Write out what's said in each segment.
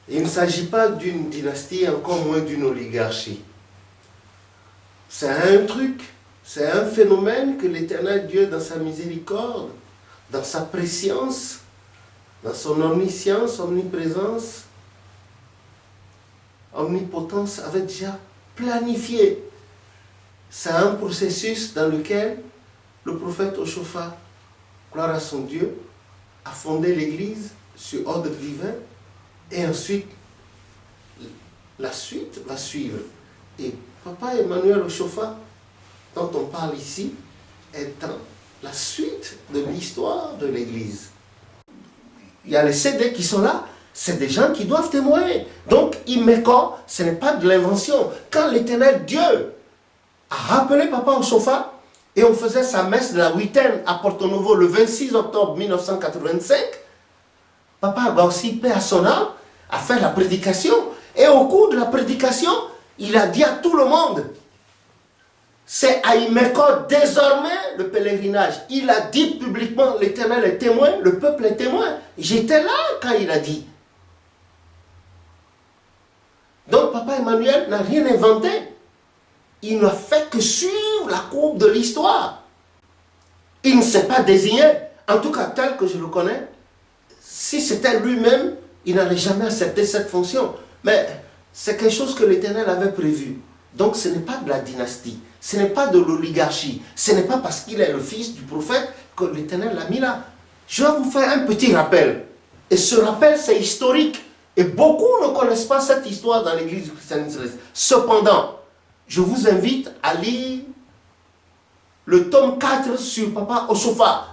Il ne s'agit pas d'une dynastie, encore moins d'une oligarchie. C'est un truc, c'est un phénomène que l'Éternel Dieu, dans sa miséricorde, dans sa préscience, dans son omniscience, omniprésence, omnipotence, avait déjà planifié. C'est un processus dans lequel le prophète Oshophat, gloire à son Dieu, a fondé l'Église sur ordre divin, et ensuite la suite va suivre. Et Papa Emmanuel Oshophat, dont on parle ici, est dans la suite de l'histoire de l'Église. Il y a les CD qui sont là, c'est des gens qui doivent témoigner. Donc, Imeko, ce n'est pas de l'invention. Quand l'Éternel Dieu a rappelé Papa Oshophat, et on faisait sa messe de la huitaine à Porto Novo le 26 octobre 1985, Papa Abaussi, paix à son âme, a fait la prédication. Et au cours de la prédication, il a dit à tout le monde, c'est à Imeko désormais le pèlerinage. Il a dit publiquement, l'Éternel est témoin, le peuple est témoin. J'étais là quand il a dit. Donc Papa Emmanuel n'a rien inventé. Il n'a fait que suivre la courbe de l'histoire. Il ne s'est pas désigné, en tout cas tel que je le connais. Si c'était lui-même, il n'allait jamais accepter cette fonction. Mais c'est quelque chose que l'Éternel avait prévu. Donc ce n'est pas de la dynastie, ce n'est pas de l'oligarchie, ce n'est pas parce qu'il est le fils du prophète que l'Éternel l'a mis là. Je vais vous faire un petit rappel. Et ce rappel, c'est historique. Et beaucoup ne connaissent pas cette histoire dans l'Église du christianisme céleste. Cependant, je vous invite à lire le tome 4 sur Papa Oshophat.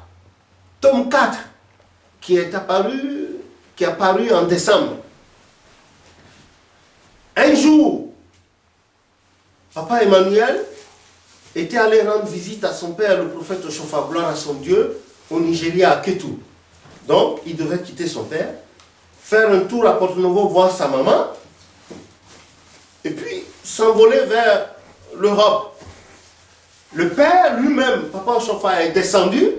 Tome 4, qui est apparu en décembre. Un jour, Papa Emmanuel était allé rendre visite à son père, le prophète Oshophat, gloire à son Dieu, au Nigeria, à Ketu. Donc, il devait quitter son père, faire un tour à Porto Novo, voir sa maman, et puis s'envoler vers l'Europe. Le père lui-même, Papa Oshophat, est descendu,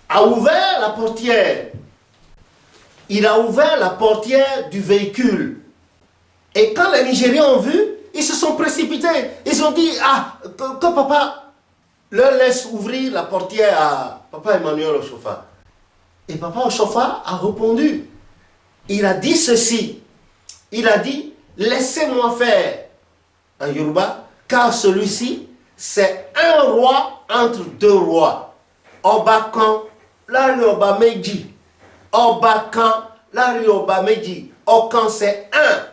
a ouvert la portière. Il a ouvert la portière du véhicule. Et quand les Nigériens ont vu, ils se sont précipités. Ils ont dit, que papa leur laisse ouvrir la portière à Papa Emmanuel Oshophat. Et Papa Oshophat a répondu. Il a dit ceci. Il a dit, laissez-moi faire en Yoruba, car celui-ci, c'est un roi entre deux rois. Obakan, la Yoruba Meji. Obakan, la Yoruba Meji. Okan, c'est un.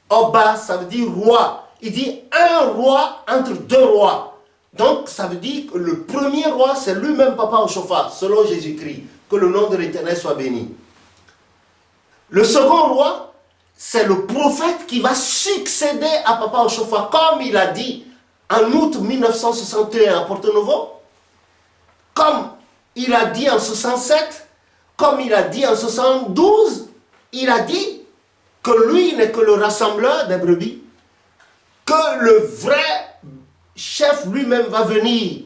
Oba, ça veut dire roi. Il dit un roi entre deux rois. Donc, ça veut dire que le premier roi, c'est lui-même Papa Oshophat, selon Jésus-Christ. Que le nom de l'Éternel soit béni. Le second roi, c'est le prophète qui va succéder à Papa Oshophat, comme il a dit en août 1961 à Porto Novo, comme il a dit en 67, comme il a dit en 72, il a dit que lui n'est que le rassembleur des brebis, que le vrai chef lui-même va venir,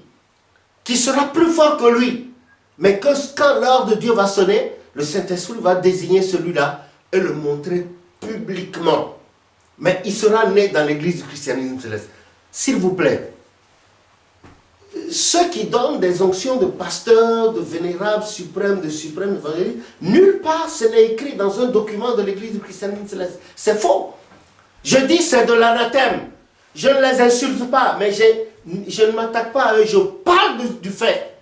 qui sera plus fort que lui, mais que quand l'heure de Dieu va sonner, le Saint-Esprit va désigner celui-là et le montrer publiquement. Mais il sera né dans l'église du christianisme céleste. S'il vous plaît, ceux qui donnent des onctions de pasteur, de vénérable, suprême, de suprême évangéliste, nulle part ce n'est écrit dans un document de l'église du christianisme céleste. C'est faux. Je dis c'est de l'anathème. Je ne les insulte pas, mais je ne m'attaque pas à eux. Je parle du fait.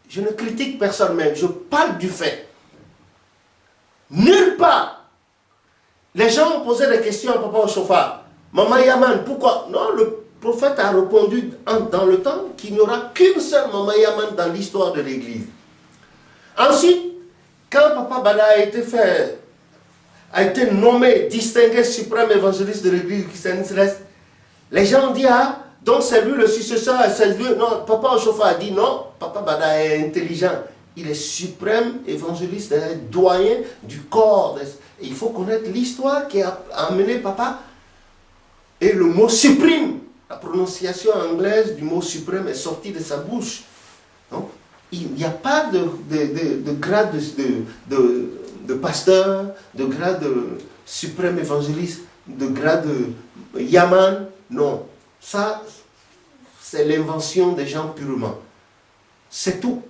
Je ne critique personne même. Je parle du fait. Nulle part. Les gens ont posé des questions à Papa Ochofa. Maman Yaman, pourquoi? Non, le prophète a répondu dans le temps qu'il n'y aura qu'une seule Maman Yaman dans l'histoire de l'église. Ensuite, quand Papa Bada a été nommé distingué suprême évangéliste de l'église du christianisme céleste, les gens ont dit, ah, donc c'est lui le successeur, c'est lui. Non, Papa Ochofa a dit non, Papa Bada est intelligent. Il est suprême évangéliste, doyen du corps. Et il faut connaître l'histoire qui a amené Papa. Et le mot suprême, la prononciation anglaise du mot suprême est sortie de sa bouche. Donc, il n'y a pas de grade de pasteur, de grade de suprême évangéliste, de grade de yaman. Non, ça, c'est l'invention des gens purement. C'est tout.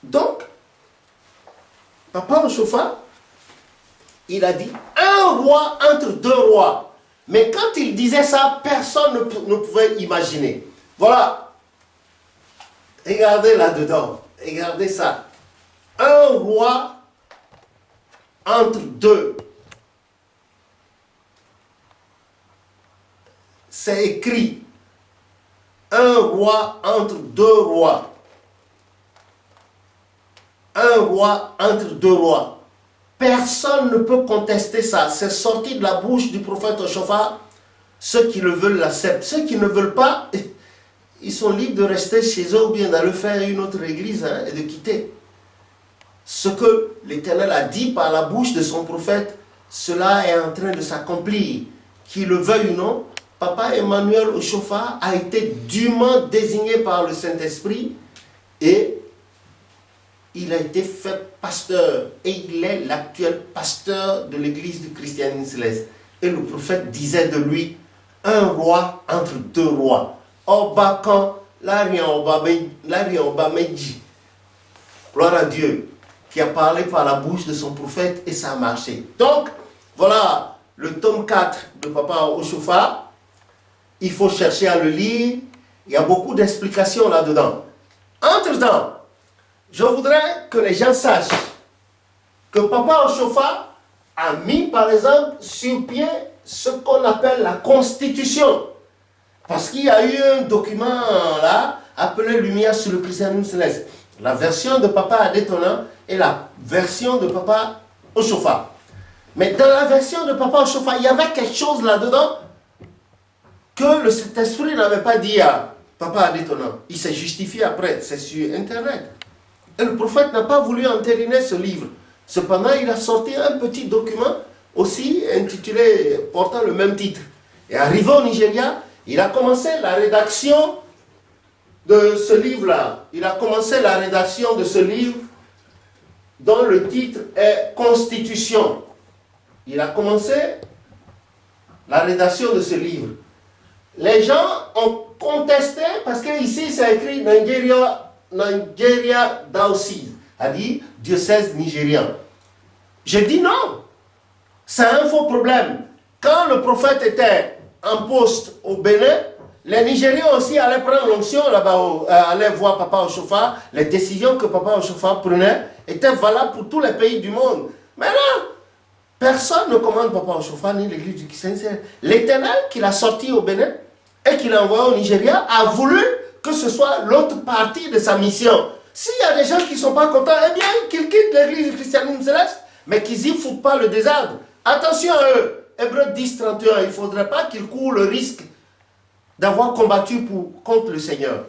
Donc, Papa Ochofa, il a dit un roi entre deux rois. Mais quand il disait ça, personne ne pouvait imaginer. Voilà. Regardez là-dedans. Regardez ça. Un roi entre deux. C'est écrit. Un roi entre deux rois. Un roi entre deux rois. Personne ne peut contester ça. C'est sorti de la bouche du prophète Ochofa. Ceux qui le veulent l'acceptent. Ceux qui ne veulent pas, ils sont libres de rester chez eux ou bien d'aller faire une autre église et de quitter. Ce que l'Éternel a dit par la bouche de son prophète, cela est en train de s'accomplir. Qu'il le veuille ou non, Papa Emmanuel Ochofa a été dûment désigné par le Saint-Esprit et il a été fait pasteur et il est l'actuel pasteur de l'église du christianisme céleste. Et le prophète disait de lui, un roi entre deux rois. Obakan, Larien Obamedji. Gloire à Dieu, qui a parlé par la bouche de son prophète et ça a marché. Donc, voilà le tome 4 de Papa Ochofa. Il faut chercher à le lire. Il y a beaucoup d'explications là-dedans. Entre-temps, je voudrais que les gens sachent que Papa Ochofa a mis, par exemple, sur pied ce qu'on appelle la Constitution. Parce qu'il y a eu un document là, appelé Lumière sur le christianisme céleste. La version de Papa Adétona et la version de Papa Ochofa. Mais dans la version de Papa Ochofa, il y avait quelque chose là-dedans que le Saint-Esprit n'avait pas dit à Papa Adétona. Il s'est justifié après, c'est sur Internet. Et le prophète n'a pas voulu entériner ce livre. Cependant, il a sorti un petit document aussi intitulé, portant le même titre. Et arrivé au Nigeria, il a commencé la rédaction de ce livre-là. Il a commencé la rédaction de ce livre dont le titre est Constitution. Il a commencé la rédaction de ce livre. Les gens ont contesté parce qu'ici c'est écrit Nigeria Diocese, c'est-à-dire diocèse nigérian. Je dis non, c'est un faux problème. Quand le prophète était en poste au Bénin, les Nigériens aussi allaient prendre l'onction là-bas, allaient voir Papa Ochofa. Les décisions que Papa Ochofa prenait étaient valables pour tous les pays du monde. Mais là, personne ne commande Papa Ochofa ni l'église du Christ. L'Éternel qui l'a sorti au Bénin et qui l'a envoyé au Nigeria a voulu que ce soit l'autre partie de sa mission. S'il y a des gens qui ne sont pas contents, eh bien qu'ils quittent l'église du christianisme céleste, mais qu'ils n'y foutent pas le désordre. Attention à eux. Hébreux 10, 31, il ne faudrait pas qu'ils courent le risque d'avoir combattu contre le Seigneur.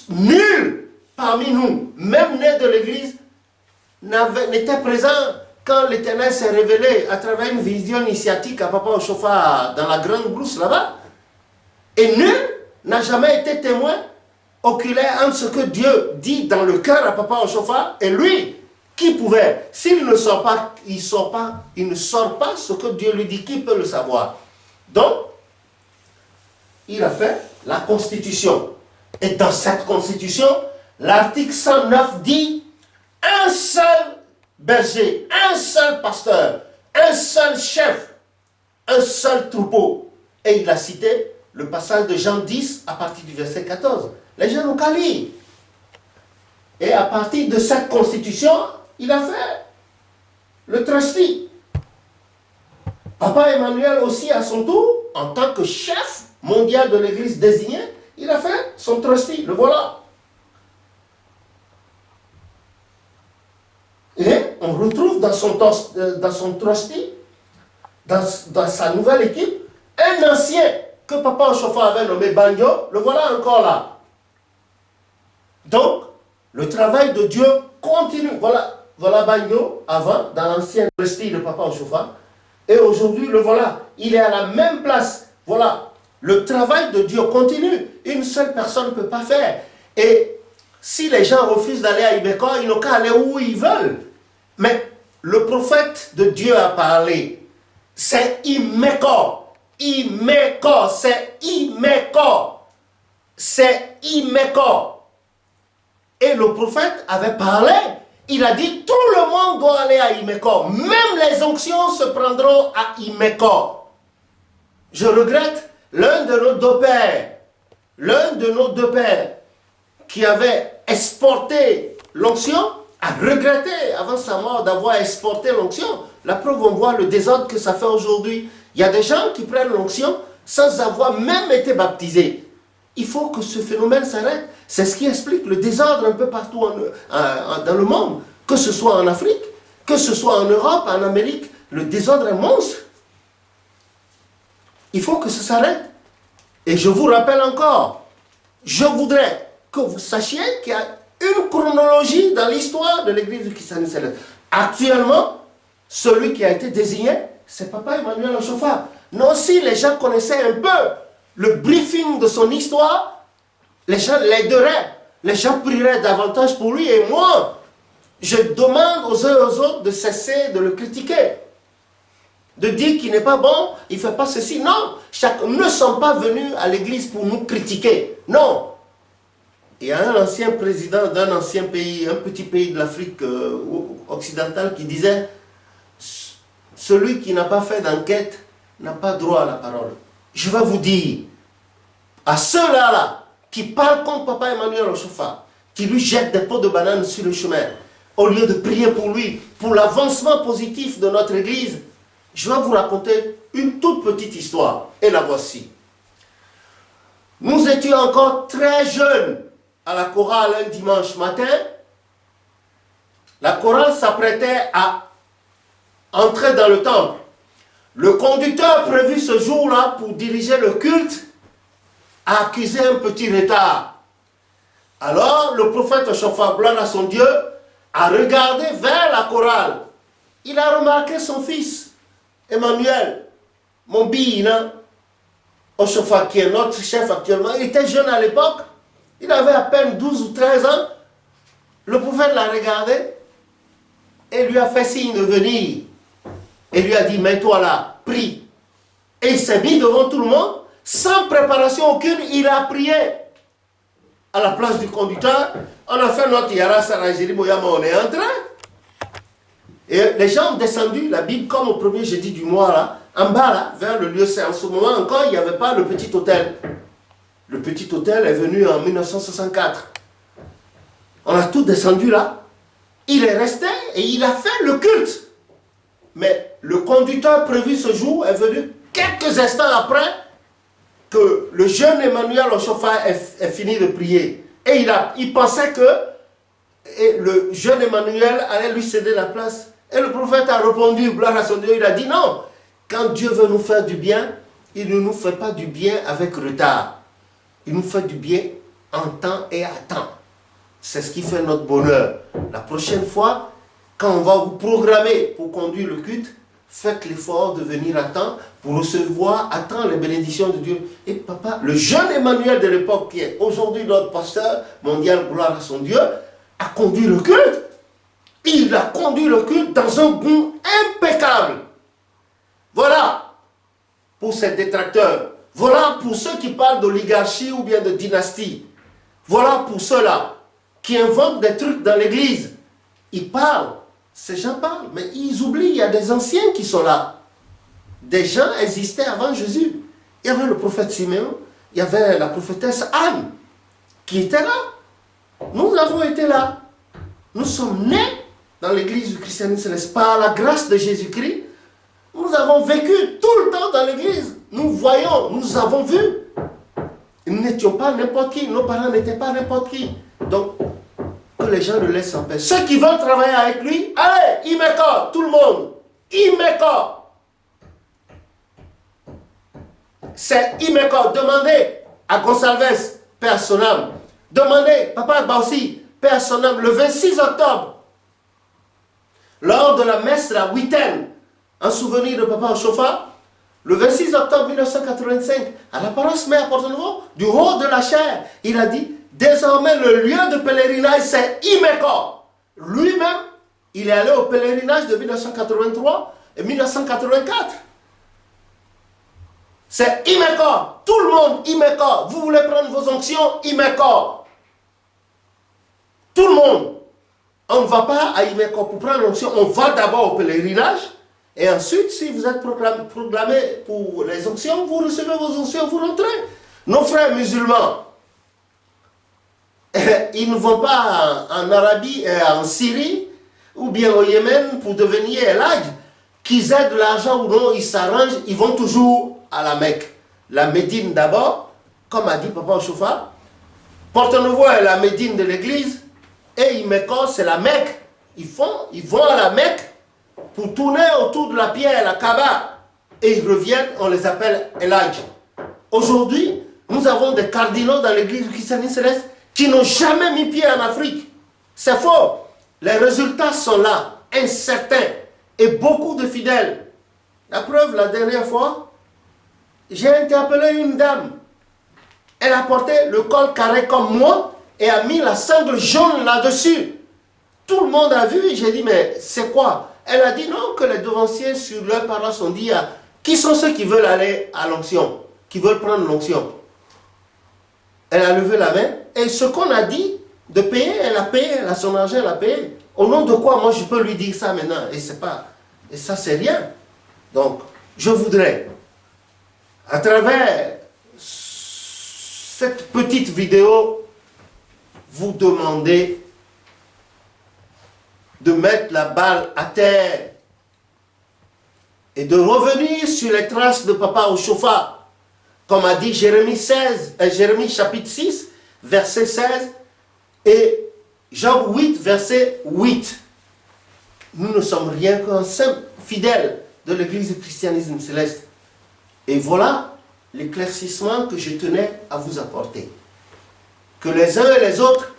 Nul parmi nous, même né de l'église, n'était présent quand l'Éternel s'est révélé à travers une vision initiatique à Papa Ochofa dans la grande brousse là-bas. Et nul n'a jamais été témoin oculaire entre ce que Dieu dit dans le cœur à Papa Ochofa et lui. Qui pouvait? S'il ne sort pas, il ne sort pas ce que Dieu lui dit. Qui peut le savoir? Donc, il a fait la Constitution. Et dans cette constitution, l'article 109 dit un seul berger, un seul pasteur, un seul chef, un seul troupeau. Et il a cité le passage de Jean 10 à partir du verset 14. Les gens n'ont qu'à lire. Et à partir de cette constitution, il a fait le trustee. Papa Emmanuel aussi, à son tour, en tant que chef mondial de l'église désigné, il a fait son trustee. Le voilà. Et on retrouve dans son trustee, dans sa nouvelle équipe, un ancien que Papa Oshofa avait nommé Banjo, le voilà encore là. Donc, le travail de Dieu continue. Voilà Banjo avant, dans l'ancien trustee de Papa Oshofa. Et aujourd'hui, le voilà. Il est à la même place. Voilà. Le travail de Dieu continue. Une seule personne ne peut pas faire. Et si les gens refusent d'aller à Ibeko, ils n'ont qu'à aller où ils veulent. Mais le prophète de Dieu a parlé. C'est Imeko. Imeko. C'est Imeko. C'est Imeko. Et le prophète avait parlé. Il a dit, tout le monde doit aller à Imeko. Même les onctions se prendront à Imeko. Je regrette l'un de nos deux pères, qui avait exporté l'onction, a regretté avant sa mort d'avoir exporté l'onction. La preuve, on voit le désordre que ça fait aujourd'hui. Il y a des gens qui prennent l'onction sans avoir même été baptisés. Il faut que ce phénomène s'arrête. C'est ce qui explique le désordre un peu partout dans le monde. Que ce soit en Afrique, que ce soit en Europe, en Amérique, le désordre est monstre. Il faut que ça s'arrête. Et je vous rappelle encore, je voudrais que vous sachiez qu'il y a une chronologie dans l'histoire de l'église du christianisme céleste. Actuellement, celui qui a été désigné, c'est Papa Emmanuel Oshofa. Non, si les gens connaissaient un peu le briefing de son histoire, les gens l'aideraient, les gens prieraient davantage pour lui. Et moi, je demande aux uns et aux autres de cesser de le critiquer, de dire qu'il n'est pas bon, il ne fait pas ceci. Non, nous ne sommes pas venus à l'église pour nous critiquer. Non. Il y a un ancien président d'un ancien pays, un petit pays de l'Afrique occidentale qui disait « Celui qui n'a pas fait d'enquête n'a pas droit à la parole ». Je vais vous dire, à ceux-là qui parlent contre Papa Emmanuel Oshofa, qui lui jettent des pots de bananes sur le chemin, au lieu de prier pour lui, pour l'avancement positif de notre église, je vais vous raconter une toute petite histoire. Et la voici. Nous étions encore très jeunes à la chorale un dimanche matin. La chorale s'apprêtait à entrer dans le temple. Le conducteur prévu ce jour-là pour diriger le culte a accusé un petit retard. Alors le prophète Oshofa, gloire à son Dieu, a regardé vers la chorale. Il a remarqué son fils, Emmanuel, mon bina, Oshofa, qui est notre chef actuellement. Il était jeune à l'époque, il avait à peine 12 ou 13 ans. Le prophète l'a regardé et lui a fait signe de venir. Et lui a dit, mets-toi là, prie. Et il s'est mis devant tout le monde, sans préparation aucune, il a prié. À la place du conducteur, on a fait notre Yara Sarajiri Boyama, on est entré. Et les gens ont descendu la Bible comme au premier jeudi du mois, là, en bas, là, vers le lieu saint. En ce moment encore, il n'y avait pas le petit hôtel. Le petit hôtel est venu en 1964. On a tout descendu là. Il est resté et il a fait le culte. Mais le conducteur prévu ce jour est venu quelques instants après que le jeune Emmanuel Oshofa ait fini de prier. Et il pensait que le jeune Emmanuel allait lui céder la place. Et le prophète a répondu, gloire à son Dieu, il a dit non. Quand Dieu veut nous faire du bien, il ne nous fait pas du bien avec retard. Il nous fait du bien en temps et à temps. C'est ce qui fait notre bonheur. La prochaine fois, quand on va vous programmer pour conduire le culte, faites l'effort de venir à temps pour recevoir à temps les bénédictions de Dieu. Et papa, le jeune Emmanuel de l'époque, qui est aujourd'hui notre pasteur mondial, gloire à son Dieu, a conduit le culte. Il a conduit le culte dans un goût impeccable. Voilà pour ces détracteurs. Voilà pour ceux qui parlent d'oligarchie ou bien de dynastie. Voilà pour ceux-là qui inventent des trucs dans l'église. Ils parlent, ces gens parlent, mais ils oublient, il y a des anciens qui sont là. Des gens existaient avant Jésus. Il y avait le prophète Siméon, il y avait la prophétesse Anne qui était là. Nous avons été là. Nous sommes nés dans l'église du christianisme céleste par la grâce de Jésus-Christ. Nous avons vécu tout le temps dans l'église. Nous voyons, nous avons vu. Nous n'étions pas n'importe qui. Nos parents n'étaient pas n'importe qui. Donc, que les gens le laissent en paix. Ceux qui veulent travailler avec lui, allez, Imeko, tout le monde. Imeko. C'est Imeko. Demandez à Gonçalves, Père son âme. Demandez, Papa Baussi, Père son âme, le 26 octobre, lors de la messe de la huitaine, en souvenir de Papa Ochofa, le 26 octobre 1985, à la paroisse Mère Porte-Nouveau, du haut de la chaire, il a dit, désormais le lieu de pèlerinage c'est Imeko. Lui-même, il est allé au pèlerinage de 1983 et 1984. C'est Imeko. Tout le monde, Imeko. Vous voulez prendre vos onctions, Imeko. Tout le monde. On ne va pas à Imeko pour prendre l'onction. On va d'abord au pèlerinage. Et ensuite, si vous êtes proclamé pour les onctions, vous recevez vos onctions, vous rentrez. Nos frères musulmans, ils ne vont pas en Arabie, en Syrie, ou bien au Yémen pour devenir Elhadj. Qu'ils aient de l'argent ou non, ils s'arrangent, ils vont toujours à la Mecque. La Médine d'abord, comme a dit Papa Ochofa. Porte-Nouveau est la Médine de l'église, et Imeko c'est la Mecque. Ils vont à la Mecque pour tourner autour de la pierre, la Kaaba, et ils reviennent, on les appelle Elhadj. Aujourd'hui, nous avons des cardinaux dans l'église du christianisme céleste qui n'ont jamais mis pied en Afrique. C'est faux. Les résultats sont là, incertains, et beaucoup de fidèles. La preuve, la dernière fois, j'ai interpellé une dame. Elle a porté le col carré comme moi et a mis la sangle jaune là-dessus. Tout le monde a vu, j'ai dit, mais c'est quoi? Elle a dit non, que les devanciers sur leur paroisse ont dit, qui sont ceux qui veulent aller à l'onction, qui veulent prendre l'onction? Elle a levé la main, et ce qu'on a dit de payer, elle a payé, elle a son argent, elle a payé. Au nom de quoi, moi, je peux lui dire ça maintenant? Et c'est pas, et ça, c'est rien. Donc, je voudrais, à travers cette petite vidéo, vous demander de mettre la balle à terre et de revenir sur les traces de Papa Ochofa, comme a dit Jérémie chapitre 6, verset 16, et Job 8, verset 8. Nous ne sommes rien qu'un simple fidèle de l'église du christianisme céleste. Et voilà l'éclaircissement que je tenais à vous apporter. Que les uns et les autres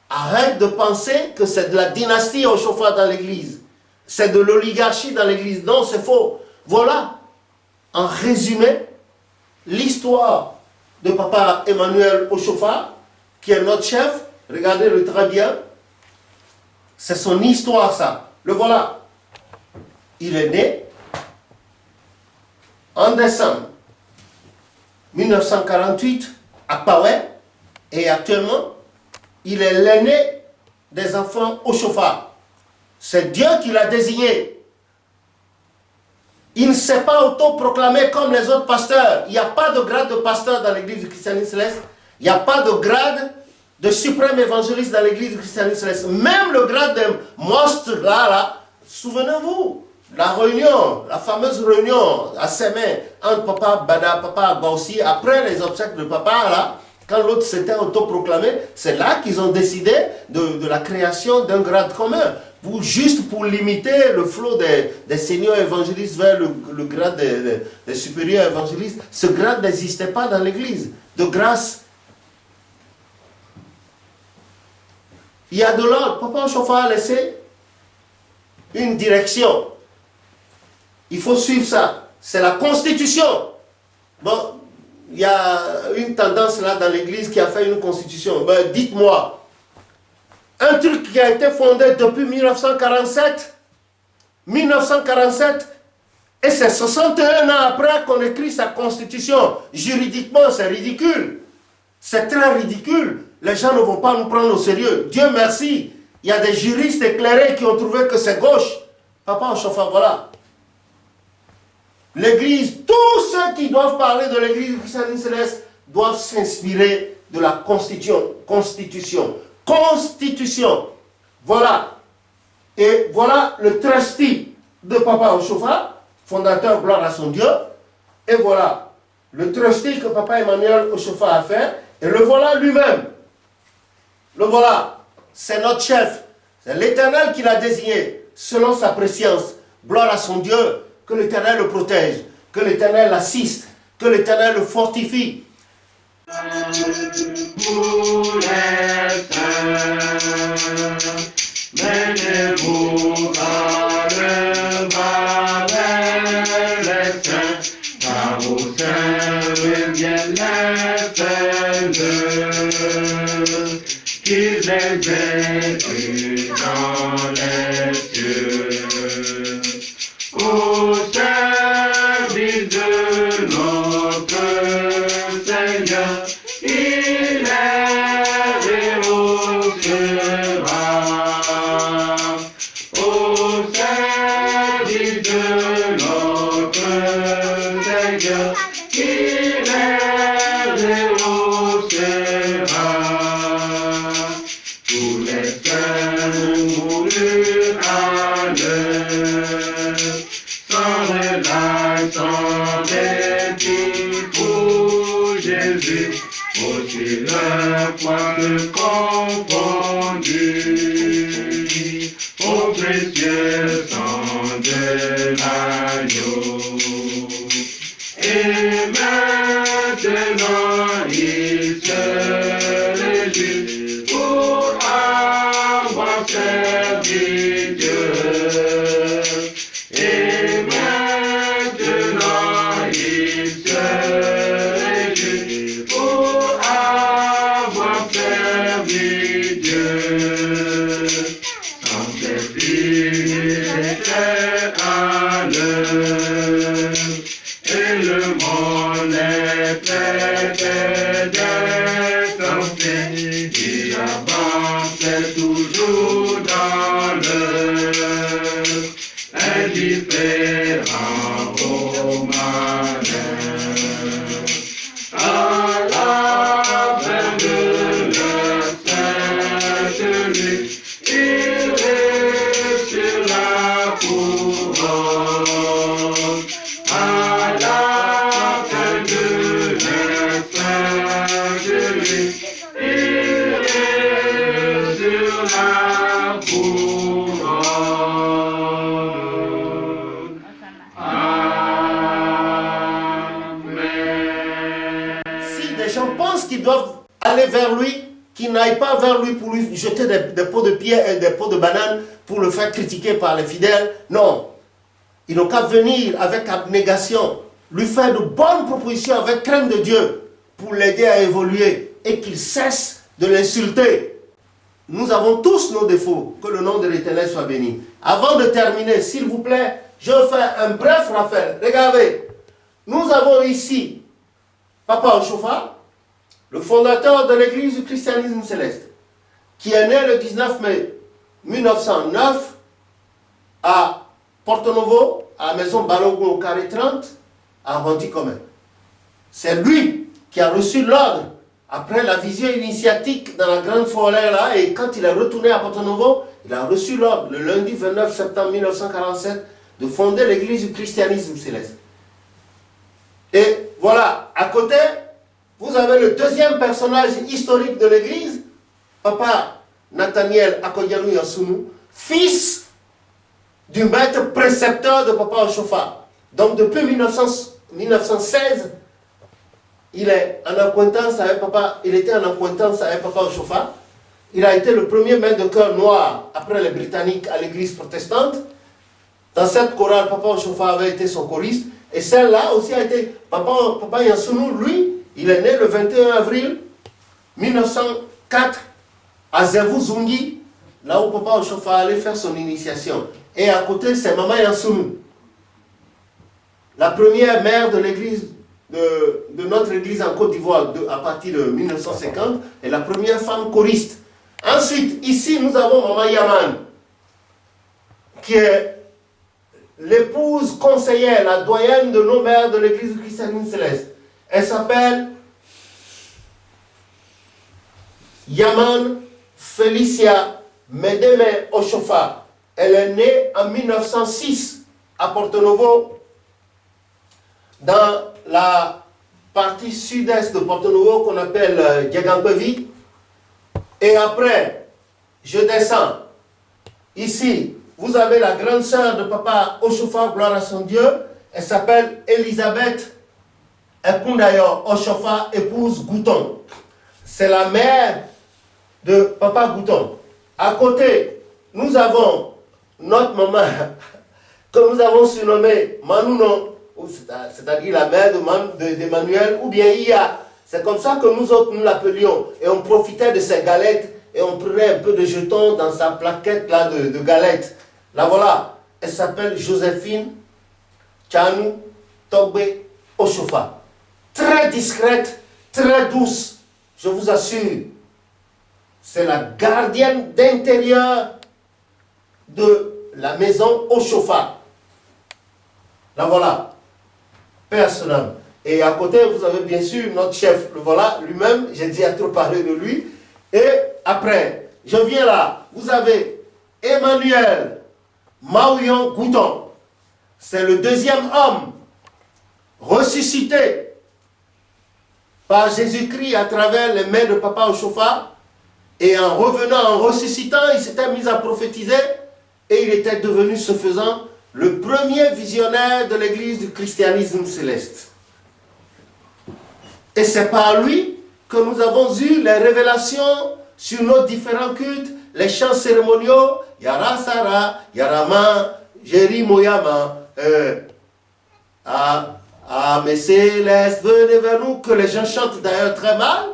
arrêtent de penser que c'est de la dynastie Ochofa dans l'église. C'est de l'oligarchie dans l'église. Non, c'est faux. Voilà, en résumé, l'histoire de Papa Emmanuel Ochofa, qui est notre chef. Regardez-le très bien. C'est son histoire, ça. Le voilà. Il est né en décembre 1948 à Paoué, et actuellement, il est l'aîné des enfants Ochofa. C'est Dieu qui l'a désigné. Il ne s'est pas autoproclamé comme les autres pasteurs. Il n'y a pas de grade de pasteur dans l'église du christianisme céleste. Il n'y a pas de grade de suprême évangéliste dans l'église du christianisme céleste. Même le grade de monstre là, souvenez-vous, la réunion, la fameuse réunion à Sémé entre Papa Bada, Papa Baussi, après les obsèques de Papa là, quand l'autre s'était autoproclamé, c'est là qu'ils ont décidé de la création d'un grade commun. Juste pour limiter le flot des seniors évangélistes vers le grade des supérieurs évangélistes. Ce grade n'existait pas dans l'église. De grâce, il y a de l'ordre. Papa Ochofa a laissé une direction. Il faut suivre ça. C'est la constitution. Bon, il y a une tendance là dans l'église qui a fait une constitution. Ben, dites-moi, un truc qui a été fondé depuis 1947, et c'est 61 ans après qu'on écrit sa constitution. Juridiquement, c'est ridicule. C'est très ridicule. les gens ne vont pas nous prendre au sérieux. Dieu merci, il y a des juristes éclairés qui ont trouvé que c'est gauche. Papa Ochofa, voilà. L'Église, tous ceux qui doivent parler de l'Église du christianisme céleste doivent s'inspirer de la Constitution. Voilà. Et voilà le trustee de Papa Ochofa, fondateur, gloire à son Dieu. Et voilà le trustee que Papa Emmanuel Ochofa a fait. Et le voilà lui-même. Le voilà. C'est notre chef. C'est l'Éternel qui l'a désigné selon sa préscience. Gloire à son Dieu. Que l'Éternel le protège. Que l'Éternel l'assiste. Que l'Éternel le fortifie. Menez-vous à le car au sein viennent les peines, qu'ils exécutent dans les cieux. Au service de notre Seigneur, il est et rehaussera. Au service de notre Seigneur, il est et rehaussera. Tous les saints moururent à l'heure, sans relâche, sans dépit pour Jésus, aussi leur foi se confondit au précieux sang de l'agneau. Et maintenant il se réjouit pour avoir servi Dieu. Et maintenant il se réjouit pour avoir servi Dieu. Sans ses filles étaient à l'heure, et le monde est prêt d'être il avançait toujours dans l'heure, indifférent au malheur. À la fin de leur sainte nuit, il est sur la couronne. À la fin de leur sainte nuit, il est sur la couronne. Amen. Si des gens pensent qu'ils doivent aller vers lui, qu'ils n'aillent pas vers lui pour lui jeter des pots de pierre et des pots de banane pour le faire critiquer par les fidèles, non. Ils n'ont qu'à venir avec abnégation, lui faire de bonnes propositions avec crainte de Dieu pour l'aider à évoluer et qu'il cesse de l'insulter. Nous avons tous nos défauts, que le nom de l'Éternel soit béni. Avant de terminer, s'il vous plaît, je fais un bref rappel. Regardez, nous avons ici Papa Ochofa, le fondateur de l'Église du christianisme céleste, qui est né le 19 mai 1909 à Porto Novo, à la maison Balogun au carré 30, à Ronti-Commun. C'est lui qui a reçu l'ordre, après la vision initiatique dans la grande forêt là, et quand il est retourné à Porto Novo, il a reçu l'ordre, le lundi 29 septembre 1947, de fonder l'Église du christianisme céleste. Et voilà, à côté, vous avez le deuxième personnage historique de l'Église, Papa Nathaniel Akoyanou Yansounou, fils du maître précepteur de Papa Ochofa. Donc depuis 1916, il est en acquaintance avec Papa, il était en acquaintance avec Papa Ochofa. Il a été le premier maître de chœur noir après les Britanniques à l'église protestante. Dans cette chorale, Papa Ochofa avait été son choriste. Et celle-là aussi a été Papa Yansounou, lui, il est né le 21 avril 1904 à Zevou Zungi, là où Papa Ochofa allait faire son initiation. Et à côté, c'est Maman Yansounou, la première mère de l'église de notre église en Côte d'Ivoire à partir de 1950, est la première femme choriste. Ensuite, ici, nous avons Maman Yaman, qui est l'épouse conseillère, la doyenne de nos mères de l'église du christianisme céleste. Elle s'appelle Yaman Felicia Medeme Oshofa. Elle est née en 1906 à Porto Novo, dans la partie sud-est de Porto Novo qu'on appelle Diagankwevi. Et après, je descends. Ici, vous avez la grande sœur de papa Oshofa, gloire à son Dieu. Elle s'appelle Elisabeth Ekundayo Oshofa, épouse Gouton. C'est la mère de papa Gouton. À côté, nous avons notre maman, que nous avons surnommée Manounon, c'est-à-dire la mère d'Emmanuel, ou bien Iya. C'est comme ça que nous autres nous l'appelions. Et on profitait de ses galettes et on prenait un peu de jetons dans sa plaquette là de galettes. Là voilà, elle s'appelle Joséphine Tchanou Togbe Oshofa. Très discrète, très douce, je vous assure. C'est la gardienne d'intérieur de la maison Oshofa. Là voilà, personnel. Et à côté, vous avez bien sûr notre chef, le voilà, lui-même, j'ai déjà trop parlé de lui. Et après, je viens là, vous avez Emmanuel Maouyon Gouton. C'est le deuxième homme ressuscité par Jésus-Christ à travers les mains de papa Oshofa. Et en revenant, en ressuscitant, il s'était mis à prophétiser et il était devenu, ce faisant, le premier visionnaire de l'église du christianisme céleste. Et c'est par lui que nous avons eu les révélations sur nos différents cultes, les chants cérémoniaux, Yara Sara, Yarama, Jéri Moyama, mes célestes, venez vers nous, que les gens chantent d'ailleurs très mal,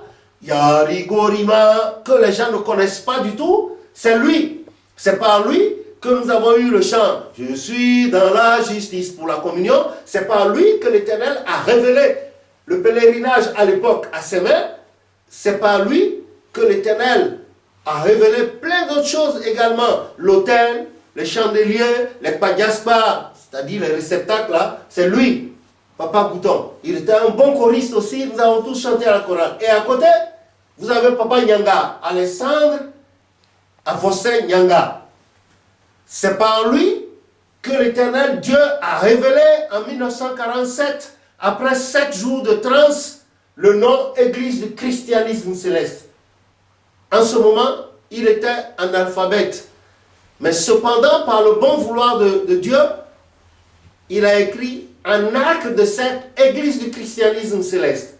Yari Gorima, que les gens ne connaissent pas du tout, c'est lui. C'est par lui que nous avons eu le chant « Je suis dans la justice pour la communion ». C'est par lui que l'Éternel a révélé le pèlerinage à l'époque à ses mains. C'est par lui que l'Éternel a révélé plein d'autres choses également. L'autel, les chandeliers, les pagaspas, c'est-à-dire les réceptacles là, c'est lui, Papa Gouton. Il était un bon choriste aussi, nous avons tous chanté à la chorale. Et à côté, vous avez Papa Nyanga, Alessandre Avossé Nyanga. C'est par lui que l'Éternel Dieu a révélé en 1947, après 7 jours de transe, le nom Église du christianisme céleste. En ce moment, il était analphabète. Mais cependant, par le bon vouloir de Dieu, il a écrit un acte de cette Église du christianisme céleste.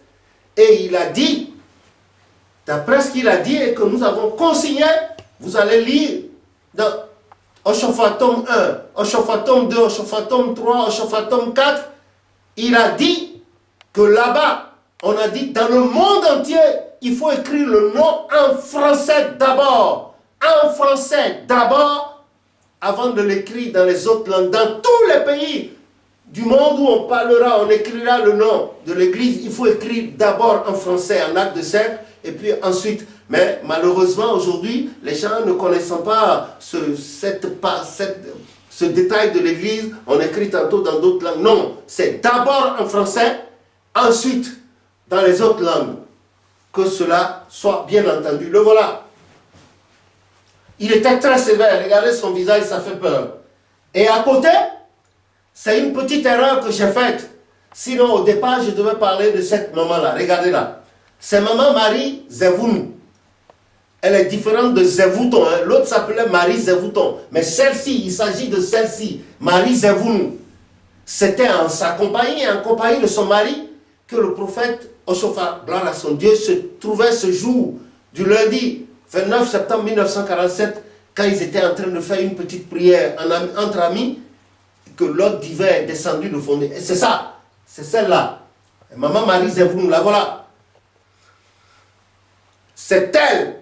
Et il a dit, d'après ce qu'il a dit et que nous avons consigné, vous allez lire dans Oshofa tome 1, Oshofa tome 2, Oshofa tome 3, Oshofa tome 4, il a dit que là-bas, on a dit dans le monde entier, il faut écrire le nom en français d'abord. En français d'abord, avant de l'écrire dans les autres langues. Dans tous les pays du monde où on parlera, on écrira le nom de l'église, il faut écrire d'abord en français, en acte de cercle, et puis ensuite. Mais malheureusement, aujourd'hui, les gens ne connaissant pas ce détail de l'église, on écrit tantôt dans d'autres langues. Non, c'est d'abord en français, ensuite dans les autres langues. Que cela soit bien entendu. Le voilà. Il était très sévère. Regardez son visage, ça fait peur. Et à côté, c'est une petite erreur que j'ai faite. Sinon, au départ, je devais parler de cette maman-là. Regardez-la. C'est maman Marie Zevounou. Elle est différente de Zevouton. Hein. L'autre s'appelait Marie Zevouton. Mais celle-ci, il s'agit de celle-ci, Marie Zevounou. C'était en sa compagnie, en compagnie de son mari, que le prophète Oshofa, gloire à son Dieu, se trouvait ce jour du lundi 29 septembre 1947, quand ils étaient en train de faire une petite prière entre amis, que l'ordre divin est descendu de fonder. Et c'est ça, c'est celle-là. Maman Marie Zevounou, la voilà. C'est elle.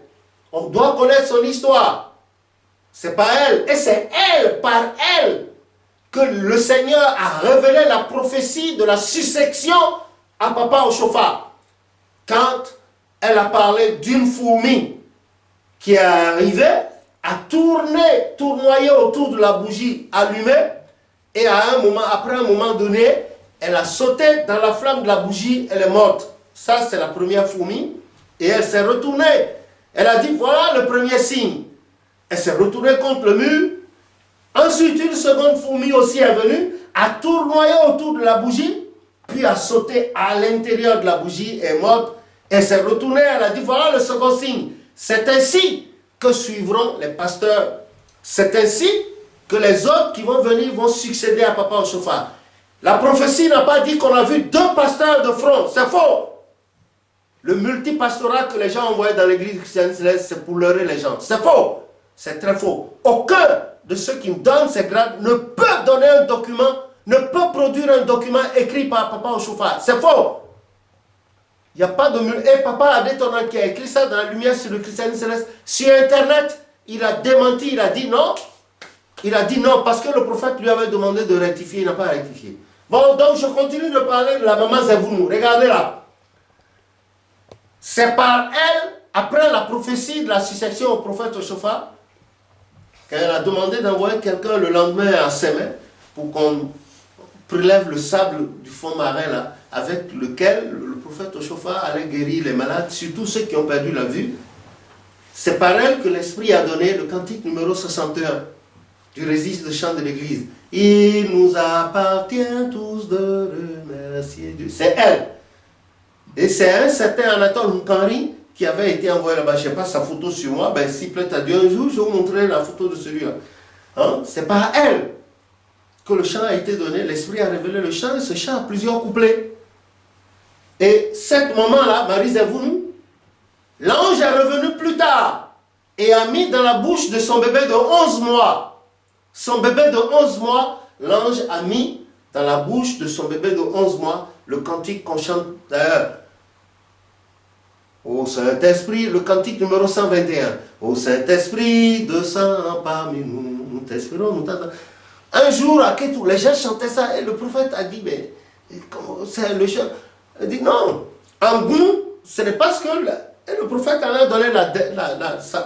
On doit connaître son histoire. C'est pas elle. Et c'est elle, par elle, que le Seigneur a révélé la prophétie de la succession à Papa Ochofa quand elle a parlé d'une fourmi qui est arrivée à tournoyer autour de la bougie allumée et après un moment donné, elle a sauté dans la flamme de la bougie, elle est morte. Ça, c'est la première fourmi. Et elle s'est retournée. Elle a dit, voilà le premier signe. Elle s'est retournée contre le mur. Ensuite, une seconde fourmi aussi est venue, a tournoyé autour de la bougie, puis a sauté à l'intérieur de la bougie et est morte. Elle s'est retournée, elle a dit, voilà le second signe. C'est ainsi que suivront les pasteurs. C'est ainsi que les autres qui vont venir vont succéder à Papa Ochofa. La prophétie n'a pas dit qu'on a vu 2 pasteurs de front. C'est faux. Le multipastorat que les gens envoient dans l'église chrétienne céleste, c'est pour leurrer les gens. C'est faux. C'est très faux. Aucun de ceux qui me donnent ces grades ne peut donner un document, ne peut produire un document écrit par Papa Ochofa. C'est faux. Il n'y a pas de... Et Papa Adétona qui a écrit ça dans la lumière sur le christianisme céleste, sur Internet, il a démenti, il a dit non. Il a dit non parce que le prophète lui avait demandé de rectifier, il n'a pas rectifié. Bon, donc je continue de parler de la maman Zevounou. Regardez là. C'est par elle, après la prophétie de la succession au prophète Ochofa, qu'elle a demandé d'envoyer quelqu'un le lendemain à Sémé pour qu'on prélève le sable du fond marin là, avec lequel le prophète Ochofa allait guérir les malades, surtout ceux qui ont perdu la vue. C'est par elle que l'Esprit a donné le cantique numéro 61 du registre de chant de l'Église. Il nous appartient tous de remercier Dieu. C'est elle. Et c'est un certain Anatole Nkari qui avait été envoyé là-bas. Je n'ai pas sa photo sur moi. Ben, s'il plaît à Dieu, un jour, je vais vous montrer la photo de celui-là. Hein? C'est par elle que le chant a été donné. L'Esprit a révélé le chant et ce chant a plusieurs couplets. Et cette maman-là, Marie Zevounou, l'ange est revenu plus tard et a mis dans la bouche de son bébé de 11 mois. Son bébé de 11 mois, l'ange a mis dans la bouche de son bébé de 11 mois le cantique qu'on chante d'ailleurs. Ô Saint-Esprit, le cantique numéro 121. Ô Saint-Esprit, descends parmi nous, nous t'espérons, nous t'attendons. Un jour, à Kétou, les gens chantaient ça et le prophète a dit, mais c'est le chant. Il dit non, en goût, ce n'est pas ce que le prophète en a donné,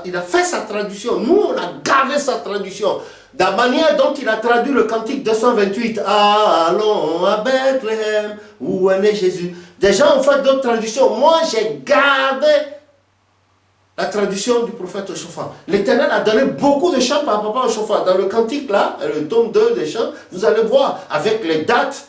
il a fait sa traduction. Nous, on a gardé sa traduction. De la manière dont il a traduit le cantique 228, allons à Bethléem, où est né Jésus. Des gens ont fait d'autres traductions. Moi, j'ai gardé la traduction du prophète Ochofa. L'Éternel a donné beaucoup de chants par Papa Ochofa. Dans le cantique, là, le tome 2 des chants, vous allez voir, avec les dates,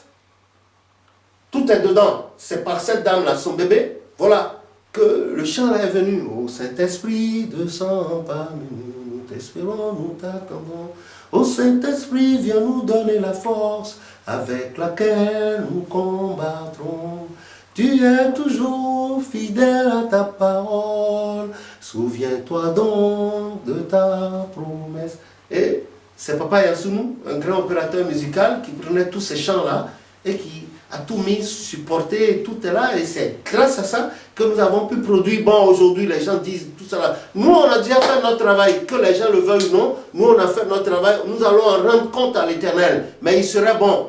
tout est dedans. C'est par cette dame-là, son bébé, voilà, que le chant là est venu. Ô Saint-Esprit, descends parmi nous, nous t'espérons, nous t'attendons. Ô Saint-Esprit, viens nous donner la force avec laquelle nous combattrons. Tu es toujours fidèle à ta parole. Souviens-toi donc de ta promesse. Et c'est Papa Yansounou, un grand opérateur musical, qui prenait tous ces chants-là et qui a tout mis, supporté, tout est là. Et c'est grâce à ça que nous avons pu produire. Bon, aujourd'hui, les gens disent tout ça là. Nous, on a déjà fait notre travail, que les gens le veuillent ou non. Nous, on a fait notre travail. Nous allons en rendre compte à l'Éternel. Mais il serait bon,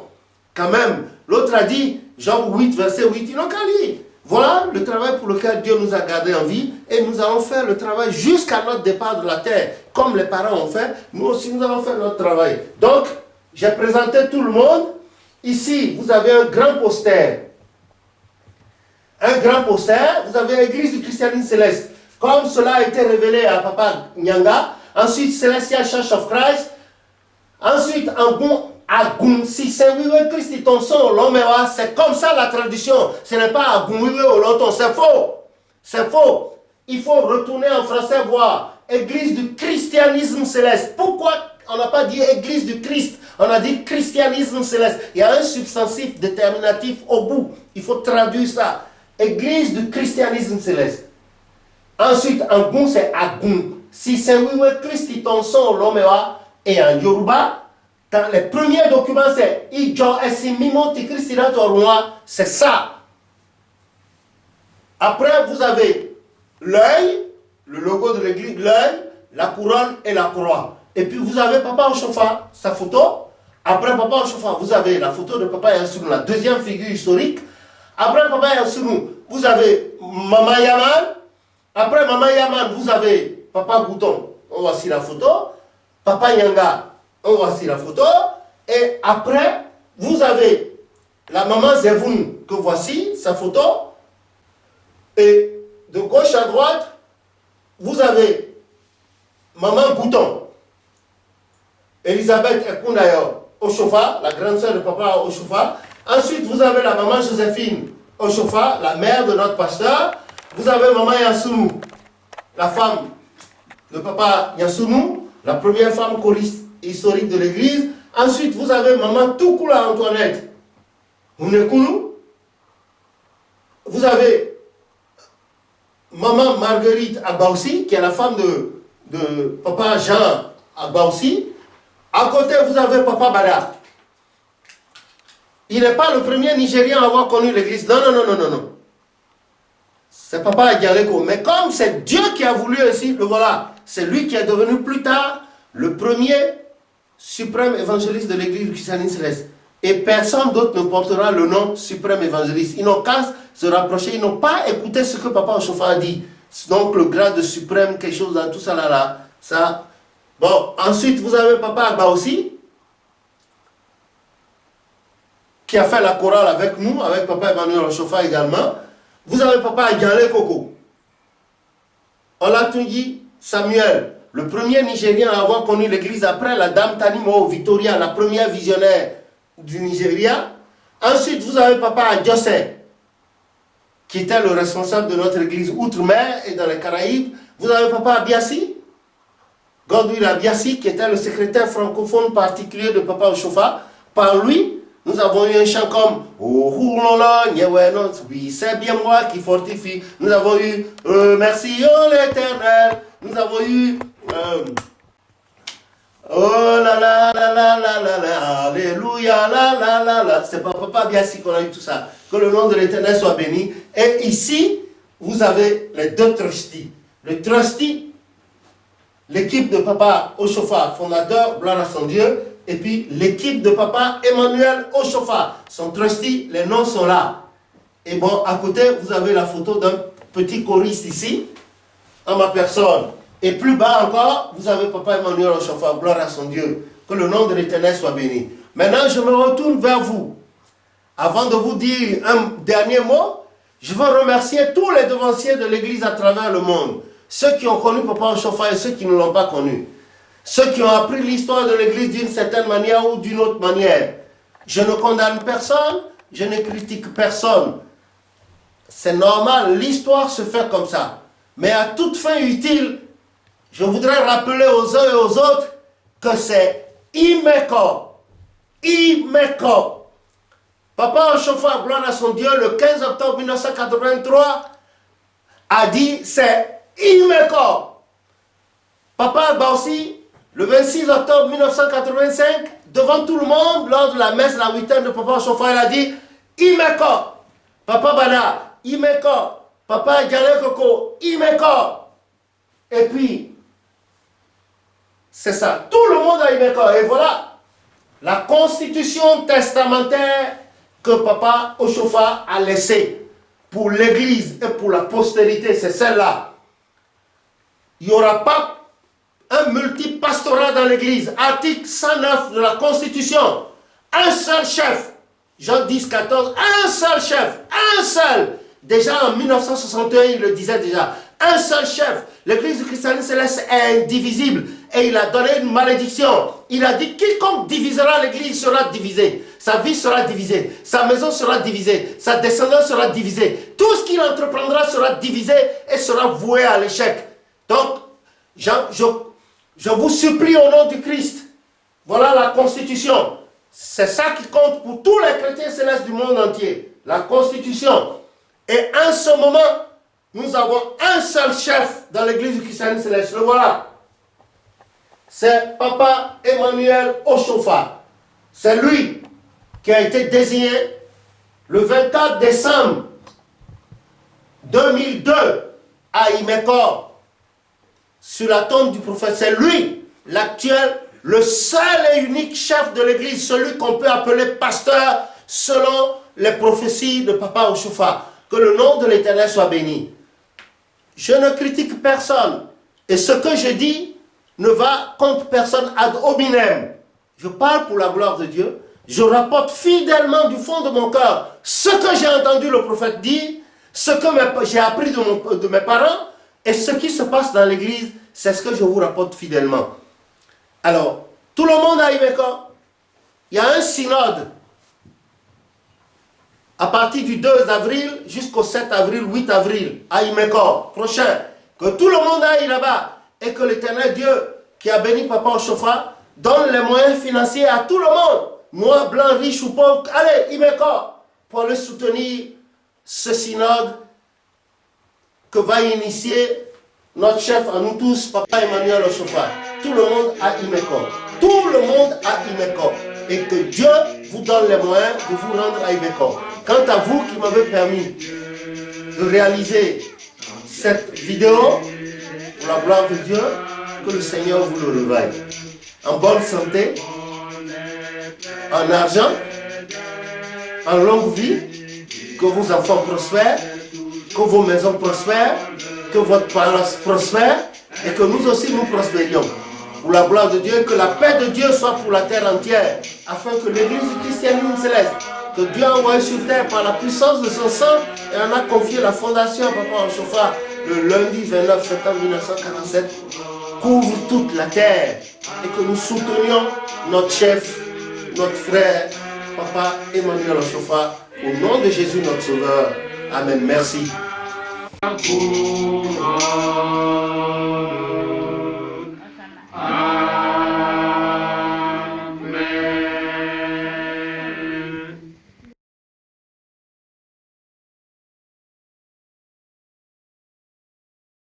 quand même. L'autre a dit, Jean 8, verset 8, ils n'ont qu'à lire. Voilà le travail pour lequel Dieu nous a gardés en vie. Et nous allons faire le travail jusqu'à notre départ de la terre. Comme les parents ont fait, nous aussi, nous allons faire notre travail. Donc, j'ai présenté tout le monde. Ici, vous avez un grand poster. Un grand poster. Vous avez l'église du christianisme céleste. Comme cela a été révélé à Papa Nyanga. Ensuite, Celestial Church of Christ. Ensuite, Agun, si c'est oui, Christ, ton son, l'homme, c'est comme ça la tradition. Ce n'est pas Agun, oui, au c'est faux. C'est faux. Il faut retourner en français voir église du christianisme céleste. Pourquoi on n'a pas dit église du Christ? On a dit christianisme céleste. Il y a un substantif déterminatif au bout. Il faut traduire ça. Église du christianisme céleste. Ensuite, en Gun, c'est Agun. Si c'est oui, Christ, ton son, l'homme, et en Yoruba, dans les premiers documents, c'est Ijo Esimimo Tikristira Torwa. C'est ça. Après, vous avez l'œil, le logo de l'église, l'œil, la couronne et la croix. Et puis vous avez Papa Ochofa, sa photo. Après Papa Ochofa, vous avez la photo de Papa Yansounou, la deuxième figure historique. Après Papa Yansounou, vous avez Maman Yaman. Après Maman Yaman, vous avez Papa Gouton. On voit ici la photo. Papa Nyanga, on voit ici la photo. Et après, vous avez la maman Zevoun, que voici, sa photo. Et de gauche à droite, vous avez Maman Gouton. Elisabeth Ekundayo Oshofa, la grande sœur de Papa Oshofa. Ensuite, vous avez la maman Joséphine Oshofa, la mère de notre pasteur. Vous avez Maman Yansounou, la femme de Papa Yansounou, la première femme choriste historique de l'église. Ensuite, vous avez Maman Toukoula Antoinette Hunekulu. Vous avez Maman Marguerite Agbaoussi, qui est la femme de Papa Jean Agbaoussi. À côté, vous avez Papa Bada. Il n'est pas le premier Nigérien à avoir connu l'église. Non, non, non, non, non, non. C'est Papa Agyaleko. Mais comme c'est Dieu qui a voulu aussi, le voilà. C'est lui qui est devenu plus tard le premier suprême évangéliste de l'église du christianisme céleste. Et personne d'autre ne portera le nom suprême évangéliste. Ils n'ont qu'à se rapprocher. Ils n'ont pas écouté ce que Papa Oshofa a dit. Donc le grade de suprême, quelque chose dans tout ça là. Ça. Bon, ensuite vous avez Papa Agba aussi, qui a fait la chorale avec nous, avec Papa Emmanuel Oshofa également. Vous avez Papa Agyale Koko. Olatunji Samuel, le premier Nigérien à avoir connu l'église après la dame Tanimo Victoria, la première visionnaire du Nigeria. Ensuite, vous avez Papa Adjose, qui était le responsable de notre église outre-mer et dans les Caraïbes. Vous avez Papa Abiassi, Godwin Abiassi, qui était le secrétaire francophone particulier de Papa Oshofa. Par lui, nous avons eu un chant comme Oh, oui, c'est bien moi qui fortifie. Nous avons eu Merci oh l'Éternel. Nous avons eu Oh la la la la la la la, alléluia la la la la. C'est pas Papa Biassi qu'on a eu tout ça. Que le nom de l'Éternel soit béni. Et ici, vous avez les deux trustees. Le trustee, l'équipe de Papa Oshofa, fondateur, gloire à son Dieu. Et puis l'équipe de Papa Emmanuel Oshofa, son trustee, les noms sont là. Et bon, à côté, vous avez la photo d'un petit choriste ici, en ma personne. Et plus bas encore, vous avez Papa Emmanuel Oshofa, gloire à son Dieu. Que le nom de l'Éternel soit béni. Maintenant, je me retourne vers vous. Avant de vous dire un dernier mot, je veux remercier tous les devanciers de l'Église à travers le monde. Ceux qui ont connu Papa Oshofa et ceux qui ne l'ont pas connu. Ceux qui ont appris l'histoire de l'Église d'une certaine manière ou d'une autre manière. Je ne condamne personne, je ne critique personne. C'est normal, l'histoire se fait comme ça. Mais à toute fin utile, je voudrais rappeler aux uns et aux autres que c'est Imeko. Imeko. Papa Oshofa, gloire à son Dieu, le 15 octobre 1983, a dit c'est Imeko. Papa Agbaoussi, le 26 octobre 1985, devant tout le monde, lors de la messe, la huitaine de Papa Oshofa, il a dit Imeko. Papa Bada, Imeko. Papa Agyale Koko, Imeko. Et puis, c'est ça. Tout le monde a Imeko. Et voilà, la constitution testamentaire que Papa Oshofa a laissée pour l'Église et pour la postérité, c'est celle-là. Il n'y aura pas un multipastorat dans l'Église. Article 109 de la Constitution. Un seul chef. Jean 10, 14. Un seul chef. Un seul. Déjà en 1961, il le disait déjà. Un seul chef. L'Église du christianisme céleste est indivisible. Et il a donné une malédiction. Il a dit, quiconque divisera l'Église sera divisé. Sa vie sera divisée. Sa maison sera divisée. Sa descendance sera divisée. Tout ce qu'il entreprendra sera divisé et sera voué à l'échec. Donc, je vous supplie au nom du Christ. Voilà la Constitution. C'est ça qui compte pour tous les chrétiens célestes du monde entier. La Constitution. Et en ce moment, nous avons un seul chef dans l'Église du christianisme céleste. Le voilà. C'est Papa Emmanuel Oshofa. C'est lui qui a été désigné le 24 décembre 2002 à Imeko, sur la tombe du prophète. C'est lui, l'actuel, le seul et unique chef de l'Église, celui qu'on peut appeler pasteur selon les prophéties de Papa Oshofa. Que le nom de l'Éternel soit béni. Je ne critique personne. Et ce que je dis ne va contre personne ad hominem. Je parle pour la gloire de Dieu. Je rapporte fidèlement du fond de mon cœur ce que j'ai entendu le prophète dire, ce que j'ai appris de mes parents, et ce qui se passe dans l'église, c'est ce que je vous rapporte fidèlement. Alors, tout le monde à Ibeko, il y a un synode à partir du 2 avril jusqu'au 7 avril, 8 avril, à Imeko, prochain. Que tout le monde aille là-bas et que l'Éternel Dieu qui a béni Papa Oshofa donne les moyens financiers à tout le monde, noir, blanc, riche ou pauvre. Allez, Imeko, pour aller soutenir ce synode que va initier notre chef à nous tous, Papa Emmanuel Oshofa. Tout le monde à Imeko. Tout le monde à Imeko. Et que Dieu vous donne les moyens de vous rendre à Imeko. Quant à vous qui m'avez permis de réaliser cette vidéo, pour la gloire de Dieu, que le Seigneur vous le réveille. En bonne santé, en argent, en longue vie, que vos enfants prospèrent, que vos maisons prospèrent, que votre paroisse prospère et que nous aussi nous prospérions. Pour la gloire de Dieu, et que la paix de Dieu soit pour la terre entière, afin que l'Église chrétienne céleste, que Dieu a envoyé sur terre par la puissance de son sang, et en a confié la fondation à Papa Oshofa le lundi 29 septembre 1947, couvre toute la terre et que nous soutenions notre chef, notre frère, Papa Emmanuel Oshofa, au nom de Jésus notre Sauveur. Amen. Merci.